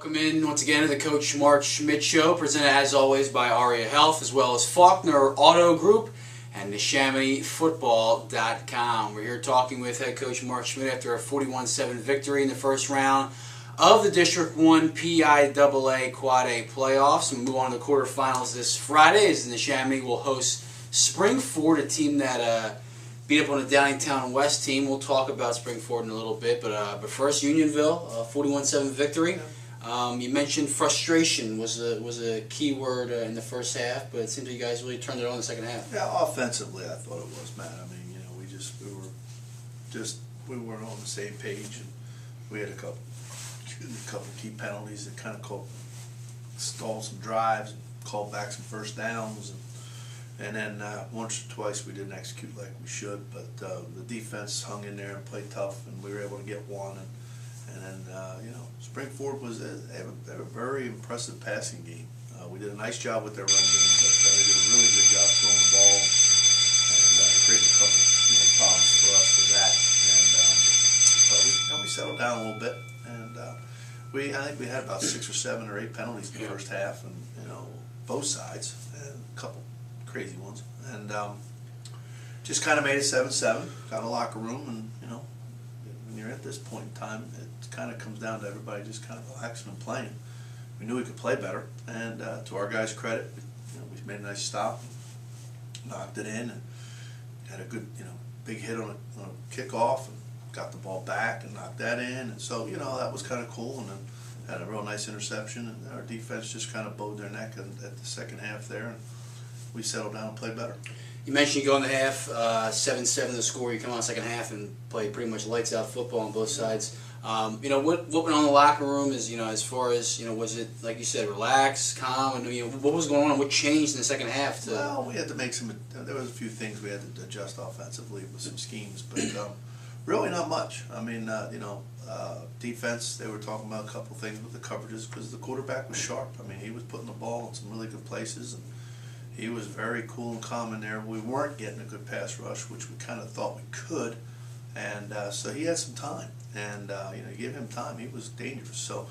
Welcome in once again to the Coach Mark Schmidt Show, presented as always by Aria Health, as well as Faulkner Auto Group and NeshamonyFootball.com. We're here talking with head coach Mark Schmidt after a 41-7 victory in the first round of the District 1 PIAA Quad A playoffs. And we move on to the quarterfinals this Friday as Neshamony will host Springford, a team that beat up on the Downingtown West team. We'll talk about Springford in a little bit, but first Unionville, 41-7 victory. You mentioned frustration was a key word in the first half, but it seems like you guys really turned it on in the second half. Yeah, offensively, I thought it was, Matt. I mean, we weren't on the same page, and we had a couple key penalties that kind of stalled some drives, and called back some first downs, and then once or twice we didn't execute like we should. But the defense hung in there and played tough, and we were able to get one. And then, Springford they have a very impressive passing game. We did a nice job with their run game, but they did a really good job throwing the ball and creating a couple problems for us with that. But we settled down a little bit, and I think we had about 6 or 7 or 8 penalties in the first half, and both sides, and a couple crazy ones, and just kind of made it 7-7. Got in the locker room, and when you're at this point in time, it kind of comes down to everybody just kind of relaxing and playing. We knew we could play better, and to our guys' credit, we made a nice stop, knocked it in, and had a good, big hit on a kickoff, and got the ball back and knocked that in, and so that was kind of cool, and then had a real nice interception, and our defense just kind of bowed their neck at the second half there, and we settled down and played better. You mentioned you go in the half, 7-7 the score. You come on the second half and play pretty much lights out football on both sides. What went on in the locker room is, as far as, was it, like you said, relaxed, calm, and what was going on? What changed in the second half? Well, we had to make there was a few things we had to adjust offensively with some schemes, but really not much. I mean, defense, they were talking about a couple things with the coverages because the quarterback was sharp. I mean, he was putting the ball in some really good places, and he was very cool and calm in there. We weren't getting a good pass rush, which we kind of thought we could, and so he had some time. And you give him time, he was dangerous. So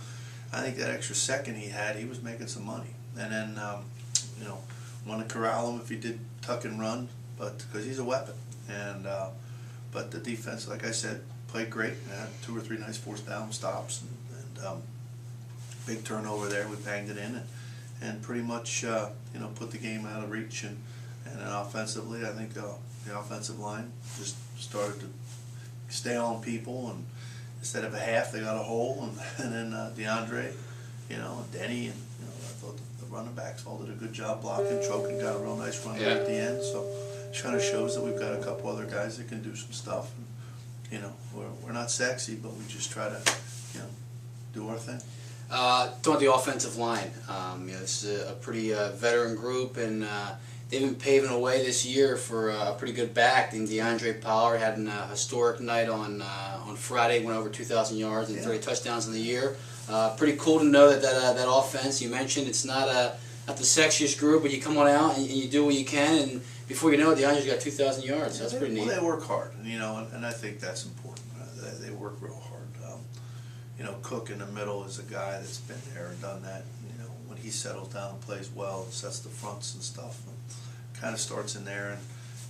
I think that extra second he had, he was making some money. And then want to corral him if he did tuck and run, but because he's a weapon. And but the defense, like I said, played great. Had 2 or 3 nice fourth down stops, and big turnover there. We banged it in, and pretty much put the game out of reach. And then offensively, I think the offensive line just started to stay on people, and instead of a half, they got a hole, and then DeAndre, and Denny, and I thought the running backs all did a good job blocking. Chokin got a real nice run there at the end, so it kind of shows that we've got a couple other guys that can do some stuff. And, we're not sexy, but we just try to do our thing. Talking about the offensive line, this is a pretty veteran group, and they've been paving a way this year for a pretty good back. And DeAndre Pollard had a historic night on Friday, went over 2,000 yards and 30 touchdowns in the year. Pretty cool to know that offense. You mentioned it's not the sexiest group, but you come on out and you do what you can, and before you know it, DeAndre's got 2,000 yards. So that's pretty neat. Well, they work hard, and I think that's important. They work real hard. Cook in the middle is a guy that's been there and done that. When he settles down and plays well, and sets the fronts and stuff, and kind of starts in there.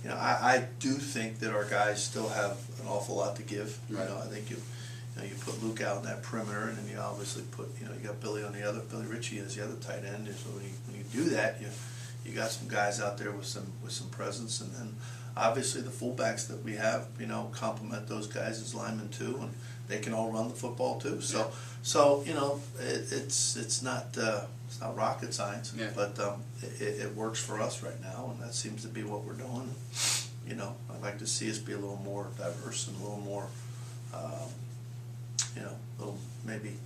And I do think that our guys still have an awful lot to give. Right. I think you put Luke out in that perimeter, and then you obviously put you got Billy Ritchie as the other tight end. So when you do that, you got some guys out there with some presence, and then obviously the fullbacks that we have complement those guys as linemen too, and they can all run the football too. So it's not rocket science, but it works for us right now, and that seems to be what we're doing. I'd like to see us be a little more diverse and a little more, maybe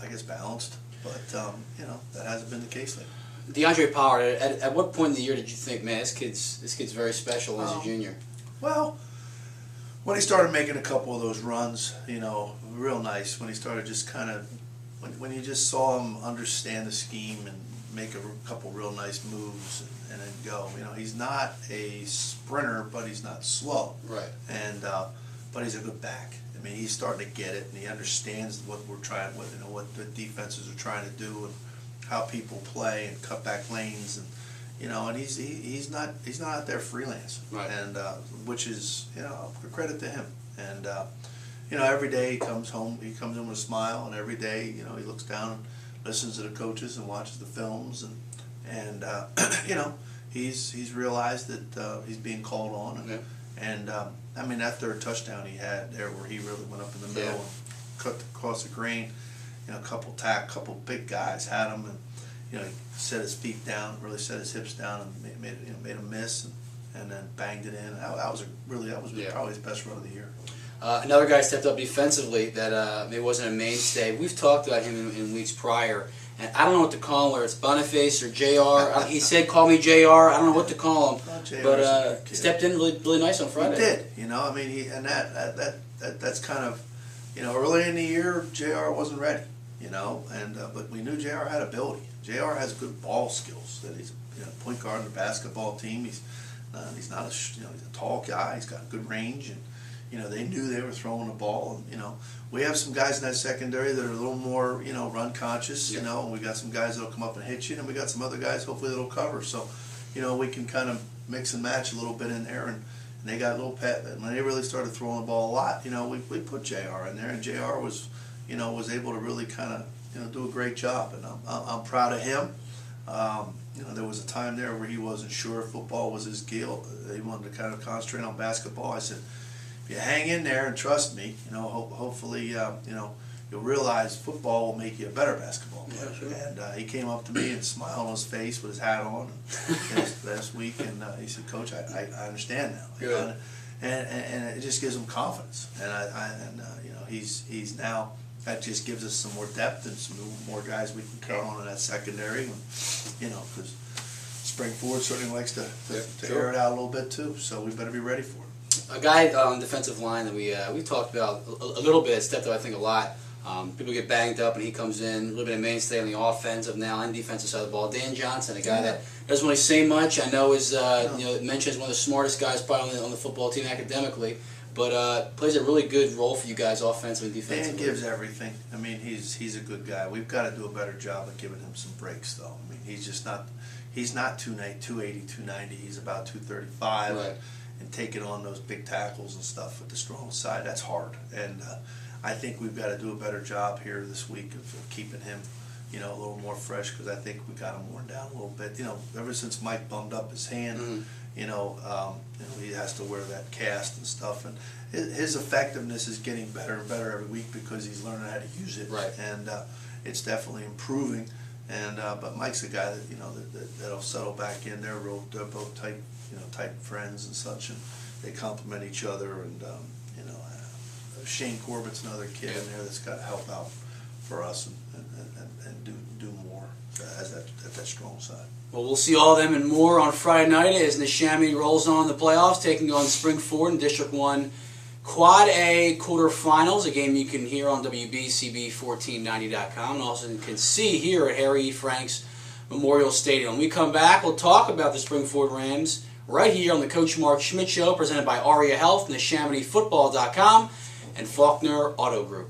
I guess balanced, but that hasn't been the case lately. DeAndre Pollard, at what point in the year did you think, man, this kid's very special as a junior? Well, when he started making a couple of those runs, real nice. When he started just kind of, when you just saw him understand the scheme and make a couple real nice moves and then go. He's not a sprinter, but he's not slow. Right. And but he's a good back. I mean, he's starting to get it, and he understands what we're trying, what the defenses are trying to do, and how people play and cut back lanes, and and he's not out there freelancing, right. And which is a credit to him. And every day he comes in with a smile, and every day he looks down and listens to the coaches and watches the films, and he's realized that he's being called on, and I mean, that third touchdown he had there, where he really went up in the middle and cut across the grain, a couple big guys had him, and he set his feet down, really set his hips down, and made him miss, and then banged it in. That was probably his best run of the year. Another guy stepped up defensively that maybe wasn't a mainstay. We've talked about him in weeks prior, and I don't know what to call him, whether it's Boniface or JR. He said, "Call me JR." I don't know what to call him, but stepped in really nice on Friday. He did, I mean, that's kind of, early in the year, JR wasn't ready, but we knew JR had ability. JR has good ball skills. That he's a point guard on the basketball team. He's not he's a tall guy. He's got good range, and they knew they were throwing the ball. And we have some guys in that secondary that are a little more run conscious. And we got some guys that'll come up and hit you, and we got some other guys hopefully that'll cover. So we can kind of mix and match a little bit in there, and they got a little pet. And when they really started throwing the ball a lot, we put JR in there, and JR was was able to really kind of do a great job, and I'm proud of him. There was a time there where he wasn't sure if football was his deal. He wanted to kind of concentrate on basketball. I said, if you hang in there and trust me, hopefully you'll realize football will make you a better basketball player. Yeah, sure. And he came up to me and smiled on his face with his hat on last week, and he said, "Coach, I understand now." Good. And it just gives him confidence, and he's now. That just gives us some more depth and some more guys we can count on in that secondary. Because spring forward certainly likes to air it out a little bit too. So we better be ready for it. A guy on defensive line that we talked about a little bit, stepped up I think a lot. People get banged up, and he comes in, a little bit of mainstay on the offensive now and defensive side of the ball. Dan Johnson, a guy that doesn't really say much. I know is mentioned as one of the smartest guys probably on the football team academically. But plays a really good role for you guys offensively and defensively. Dan gives everything. I mean, he's a good guy. We've got to do a better job of giving him some breaks, though. I mean, he's not 280, 290. He's about 235. Right. And taking on those big tackles and stuff with the strong side, that's hard. And I think we've got to do a better job here this week of keeping him, a little more fresh, because I think we got him worn down a little bit. Ever since Mike bummed up his hand. Mm-hmm. He has to wear that cast and stuff, and his effectiveness is getting better and better every week because he's learning how to use it. Right. And it's definitely improving. And but Mike's a guy that that'll settle back in. They're both tight, tight friends and such, and they complement each other. And Shane Corbett's another kid in there that's got to help out for us and do more as that strong side. Well, we'll see all of them and more on Friday night as Neshaminy rolls on the playoffs, taking on Spring Ford in District 1 Quad A quarterfinals, a game you can hear on WBCB1490.com and also can see here at Harry E. Franks Memorial Stadium. When we come back, we'll talk about the Spring Ford Rams right here on the Coach Mark Schmidt Show, presented by Aria Health, NeshaminyFootball.com, and Faulkner Auto Group.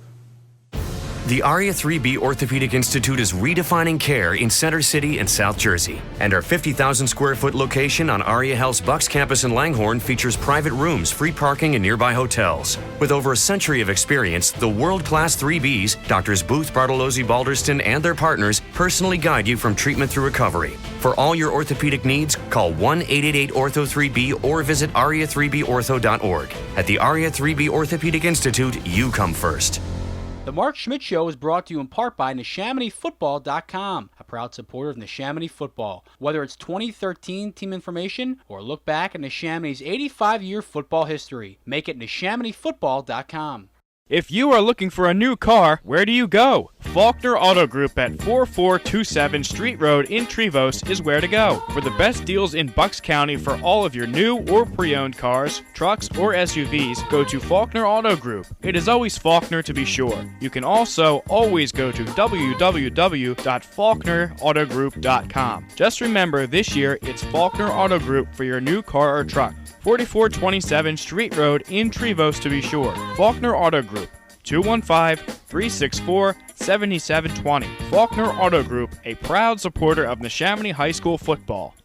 The ARIA 3B Orthopedic Institute is redefining care in Center City and South Jersey. And our 50,000 square foot location on ARIA Health's Bucks campus in Langhorne features private rooms, free parking, and nearby hotels. With over a century of experience, the world-class 3Bs, Doctors Booth, Bartolozzi, Balderston, and their partners personally guide you from treatment through recovery. For all your orthopedic needs, call 1-888-ORTHO-3B or visit aria3bortho.org. At the ARIA 3B Orthopedic Institute, you come first. The Mark Schmidt Show is brought to you in part by NeshaminyFootball.com, a proud supporter of Neshaminy football. Whether it's 2013 team information or look back at Neshaminy's 85-year football history, make it NeshaminyFootball.com. If you are looking for a new car, where do you go? Faulkner Auto Group at 4427 Street Road in Trevose is where to go. For the best deals in Bucks County for all of your new or pre-owned cars, trucks, or SUVs, go to Faulkner Auto Group. It is always Faulkner to be sure. You can also always go to www.faulknerautogroup.com. Just remember, this year it's Faulkner Auto Group for your new car or truck. 4427 Street Road in Trevose to be sure. Faulkner Auto Group, 215-364-7720. Faulkner Auto Group, a proud supporter of Neshaminy High School football.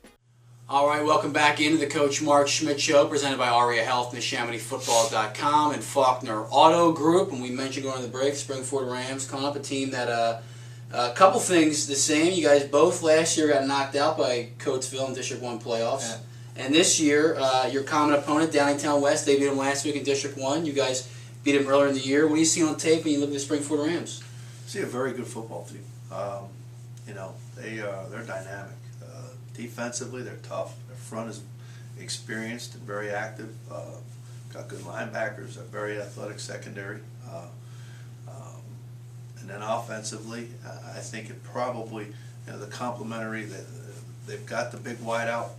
All right, welcome back into the Coach Mark Schmidt Show, presented by Aria Health, NeshamityFootball.com, and Faulkner Auto Group. And we mentioned going to the break, Springford Rams, calling up a team that a couple things the same. You guys both last year got knocked out by Coatesville in District 1 playoffs. Yeah. And this year, your common opponent, Downingtown West, they beat them last week in District 1. You guys beat them earlier in the year. What do you see on tape when you look at the Springford Rams? See a very good football team. They're dynamic. Defensively, they're tough. Their front is experienced and very active. Got good linebackers, a very athletic secondary. And then offensively, I think it probably, the complementary, they've got the big wideout,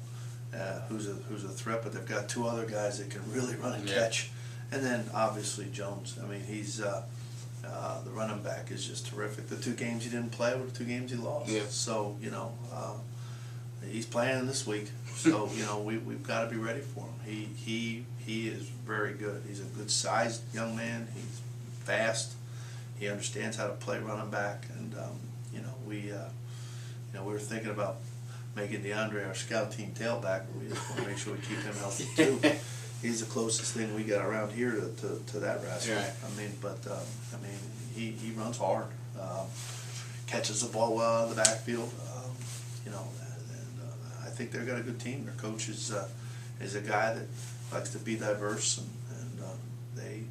who's a threat, but they've got two other guys that can really run and catch. And then obviously Jones. I mean, he's the running back is just terrific. The 2 games he didn't play were the 2 games he lost. Yeah. So he's playing this week. So we've got to be ready for him. He is very good. He's a good sized young man. He's fast. He understands how to play running back. And we were thinking about making DeAndre our scout team tailback, but we just want to make sure we keep him healthy too. He's the closest thing we got around here to that rascal. Right. He runs hard, catches the ball well out of the backfield. I think they've got a good team. Their coach is a guy that likes to be diverse, and they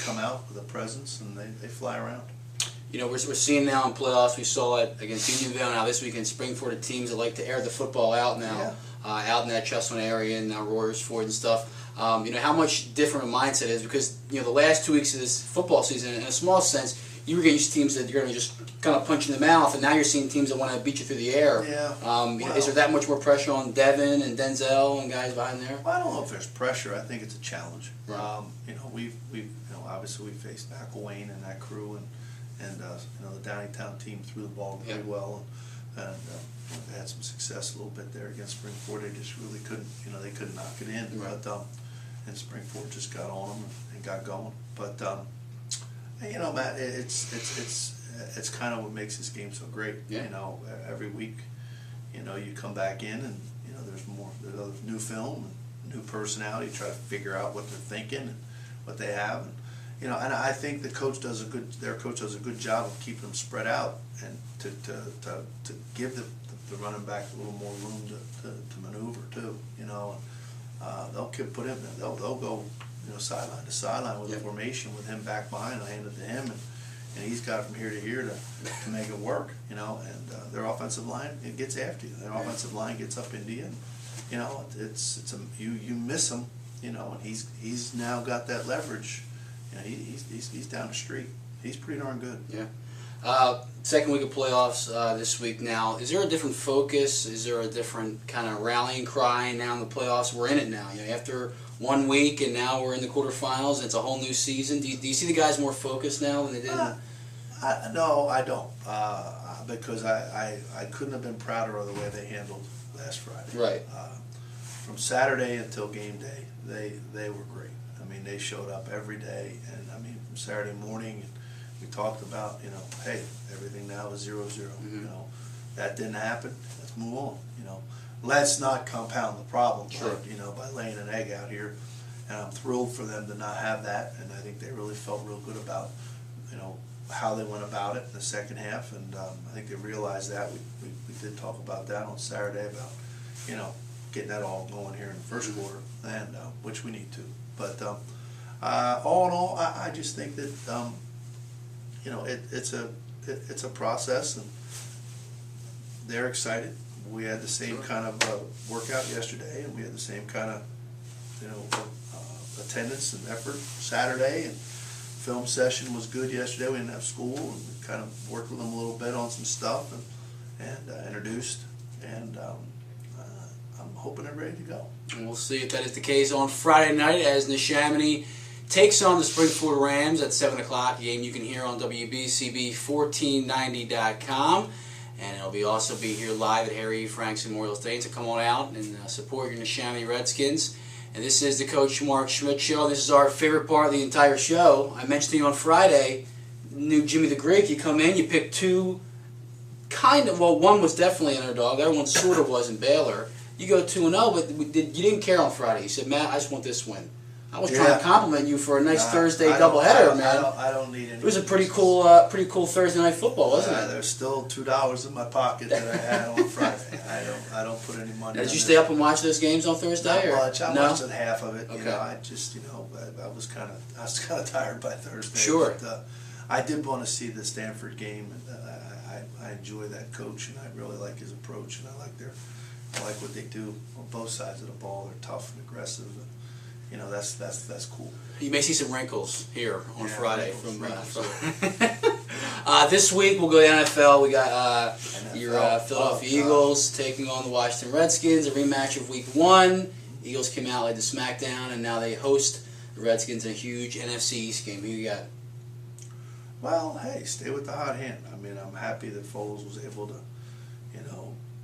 come out with a presence and they fly around. We're seeing now in playoffs, we saw it against Unionville, now this week in Springford, the teams that like to air the football out now, out in that Chesapeake area and now Royersford and stuff. How much different a mindset is, because, the last 2 weeks of this football season, in a small sense, you were getting used to teams that you're going to just kind of punch in the mouth, and now you're seeing teams that want to beat you through the air. Yeah. Is there that much more pressure on Devin and Denzel and guys behind there? Well, I don't know if there's pressure. I think it's a challenge. Right. We've obviously we faced McElwain and that crew, and the Downingtown team threw the ball very well, and they had some success a little bit there against Springford. They just really couldn't, they couldn't knock it in. Right. But and Springford just got on them and got going. But Matt, it's kind of what makes this game so great. Yeah. Every week, you come back in and there's new film and new personality. Try to figure out what they're thinking and what they have. And I think their coach does a good job of keeping them spread out and to give the running back a little more room to maneuver too. They'll put him. They'll go sideline to sideline with a formation with him back behind. I hand it to him, and he's got from here to here to make it work. And their offensive line, it gets after you. Their offensive line gets up into you, and you miss him. And he's now got that leverage. He's down the street. He's pretty darn good. Yeah. Second week of playoffs this week now. Is there a different focus? Is there a different kind of rallying cry now in the playoffs? We're in it now. After 1 week and now we're in the quarterfinals. And it's a whole new season. Do you see the guys more focused now than they did? No, I don't. Because I couldn't have been prouder of the way they handled last Friday. Right. From Saturday until game day, they were great. They showed up every day, and from Saturday morning, we talked about, hey, everything now is 0-0. Mm-hmm. That didn't happen. Let's move on. Let's not compound the problem. Sure. By laying an egg out here, and I'm thrilled for them to not have that. And I think they really felt real good about, how they went about it in the second half, and I think they realized that. We did talk about that on Saturday about, getting that all going here in the first quarter, and which we need to. But all in all, I just think that it's a process, and they're excited. We had the same kind of workout yesterday, and we had the same kind of attendance and effort Saturday, and film session was good yesterday. We didn't have school, and we kind of worked with them a little bit on some stuff and introduced. And I'm hoping they're ready to go. And we'll see if that is the case on Friday night as Neshaminy takes on the Springfield Rams at 7 o'clock, a game you can hear on WBCB1490.com. And it'll also be here live at Harry E. Frank's Memorial Stadium. So come on out and support your Neshaminy Redskins. And this is the Coach Mark Schmidt Show. This is our favorite part of the entire show. I mentioned to you on Friday, new Jimmy the Greek. You come in, you pick two one was definitely an underdog. The other one sort of was in Baylor. You go 2-0, but you didn't care on Friday. You said, Matt, I just want this win. I was trying to compliment you for a nice Thursday doubleheader, man. I don't need any. It was a pretty cool Thursday night football, wasn't it? There's still $2 in my pocket that I had on Friday. I don't put any money. Now, did you stay up and watch those games on Thursday? Not much. I watched half of it. Okay. You know, I was kind of tired by Thursday. Sure. But, I did want to see the Stanford game, and I enjoy that coach, and I really like his approach, and I like what they do on both sides of the ball. They're tough and aggressive. You know, that's cool. You may see some wrinkles here on Friday. Wrinkles. This week we'll go to the NFL. We got NFL. your Philadelphia Eagles taking on the Washington Redskins, a rematch of Week 1. Eagles came out like the SmackDown, and now they host the Redskins in a huge NFC East game. Who you got? Well, hey, stay with the hot hand. I mean, I'm happy that Foles was able to,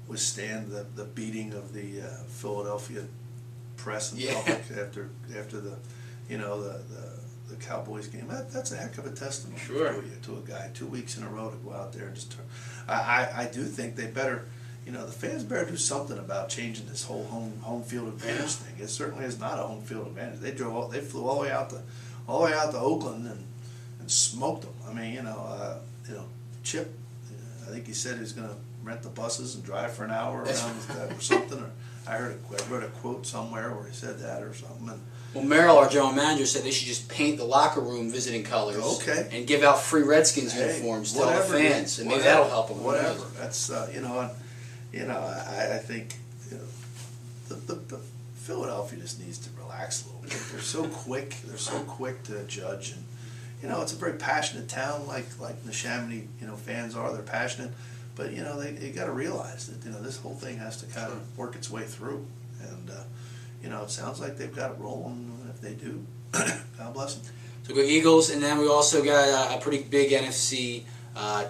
withstand the beating of the Philadelphia press and public after the Cowboys game. That's a heck of a testimony to a guy 2 weeks in a row to go out there and just turn. I do think they better, the fans better do something about changing this whole home field advantage thing. It certainly is not a home field advantage. They flew all the way out to Oakland and smoked them. I mean, Chip, I think he said he was going to rent the buses and drive for an hour around or something. Or I read a quote somewhere where he said that or something. And, well, Merrill, our general manager, said they should just paint the locker room visiting colors and give out free Redskins uniforms to all the fans, and maybe that'll help them. Whatever. That's I think the Philadelphia just needs to relax a little bit. They're so quick. They're so quick to judge, and it's a very passionate town, like Neshaminy fans are. They're passionate, but they got to realize that this whole thing has to kind of work its way through, and it sounds like they've got it rolling. If they do, God bless them. So we go Eagles, and then we also got a pretty big NFC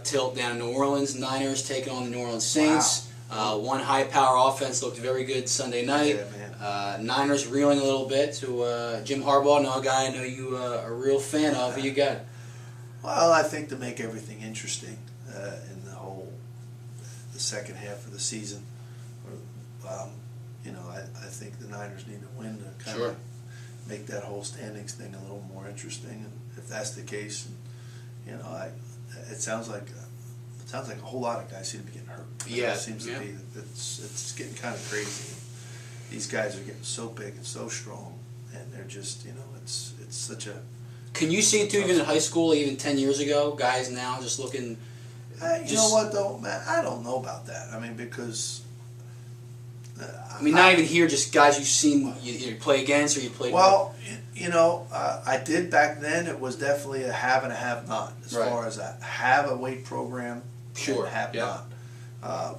tilt down in New Orleans. Niners taking on the New Orleans Saints. Wow. One high-power offense looked very good Sunday night. Yeah, man. Niners reeling a little bit to Jim Harbaugh, another guy I know you are a real fan of. Who you got? Well, I think to make everything interesting in the second half of the season, I think the Niners need to win to kind of make that whole standings thing a little more interesting. And if that's the case, it sounds like a whole lot of guys seem to be getting hurt. Yeah, it seems to be it's getting kind of crazy. These guys are getting so big and so strong, and they're just it's such a. Can you see it too, even in high school, even 10 years ago, guys now just looking. You know what though, man? I don't know about that. I mean, because. Not even here, just guys you've seen you play against or you played. Well, I did back then. It was definitely a have and a have not as far as have a weight program. Sure. And have not.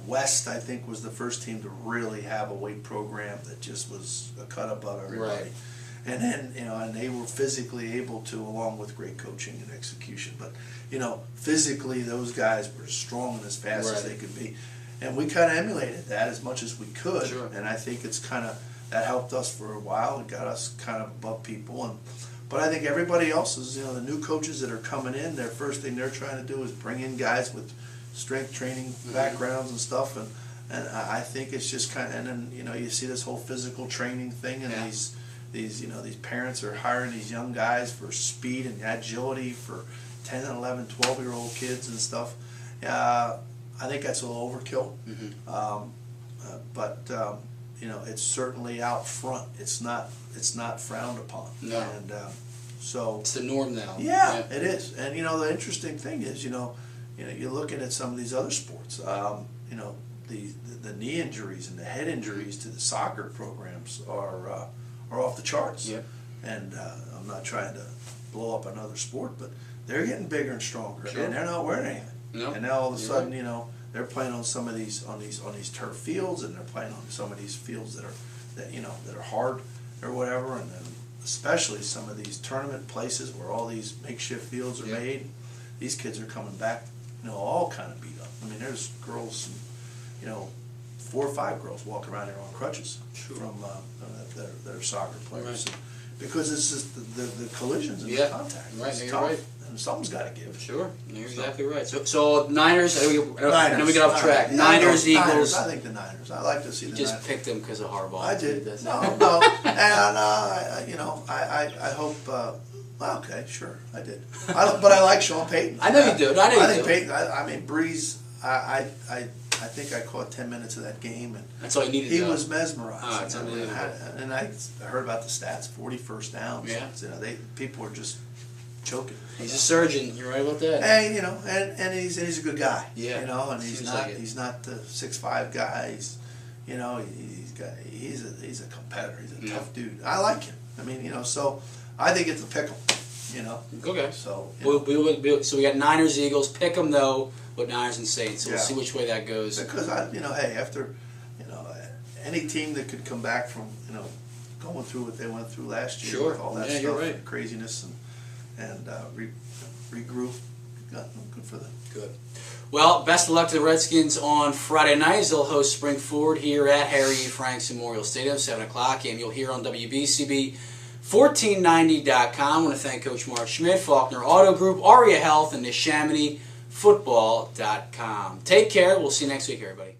West, I think, was the first team to really have a weight program that just was a cut above everybody. Right. And then, and they were physically able to, along with great coaching and execution. But, physically, those guys were as strong and as fast as they could be. And we kind of emulated that as much as we could. Sure. And I think it's that helped us for a while. It got us kind of above people. But I think everybody else is, the new coaches that are coming in, their first thing they're trying to do is bring in guys with strength training backgrounds and stuff. And I think it's just kind of, and then, you see this whole physical training thing, and these parents are hiring these young guys for speed and agility for 10 and 11, 12-year-old kids and stuff. I think that's a little overkill. But it's certainly out front. It's not frowned upon. No. And so it's the norm now. Yeah, it is. And the interesting thing is, you're looking at some of these other sports. The knee injuries and the head injuries to the soccer programs are off the charts. Yep. And I'm not trying to blow up another sport, but they're getting bigger and stronger, Sure. and they're not wearing anything. No, And now all of a you're sudden, right. you know, they're playing on some of these on these turf fields, and they're playing on some of these fields that are hard or whatever, and then especially some of these tournament places where all these makeshift fields are Yeah. made. These kids are coming back, you know, all kind of beat up. I mean, there's girls, you know, 4 or 5 girls walking around here on crutches Sure. from that are soccer players. Right. Because it's just the collisions and Yeah. the contact. Right, It's you're tough, right. and something's got to give. Sure, you're exactly right. So Niners, I know Niners. we got off track. Yeah, Niners, Niners. Eagles. I think the Niners. I like to see You the just Niners. picked them because of Harbaugh. I did. That's No, it. no. And, you know, I hope, well, okay, sure, I did. But I like Sean Payton. I know you do. I know you think do. Payton, I mean, Breeze, I think I caught 10 minutes of that game, and That's all you needed. he to know. was mesmerized. Oh, it's you know, unbelievable. and I heard about the stats, 40 first downs. Yeah. You know, people were just choking. He's a surgeon. You're right about that. And you know, and he's a good guy. Yeah, You know, and seems like it. he's not the 6'5" guy. You know, he's a competitor. He's a Yeah. tough dude. I like him. I mean, you know, so I think it's a pick 'em. You know. Okay. So you know, So we got Niners, Eagles. Pick them though, with Niners and Saints. So we'll Yeah. see which way that goes. because hey, after any team that could come back from going through what they went through last year Sure. with all that Yeah, stuff, you're right. and craziness, and regroup, good for them. Good. Well, best of luck to the Redskins on Friday night as they'll host Spring Forward here at Harry E. Franks Memorial Stadium, 7 o'clock, and you'll hear on WBCB 1490.com. I want to thank Coach Mark Schmidt, Faulkner Auto Group, Aria Health, and Neshaminy Football.com. Take care. We'll see you next week, everybody.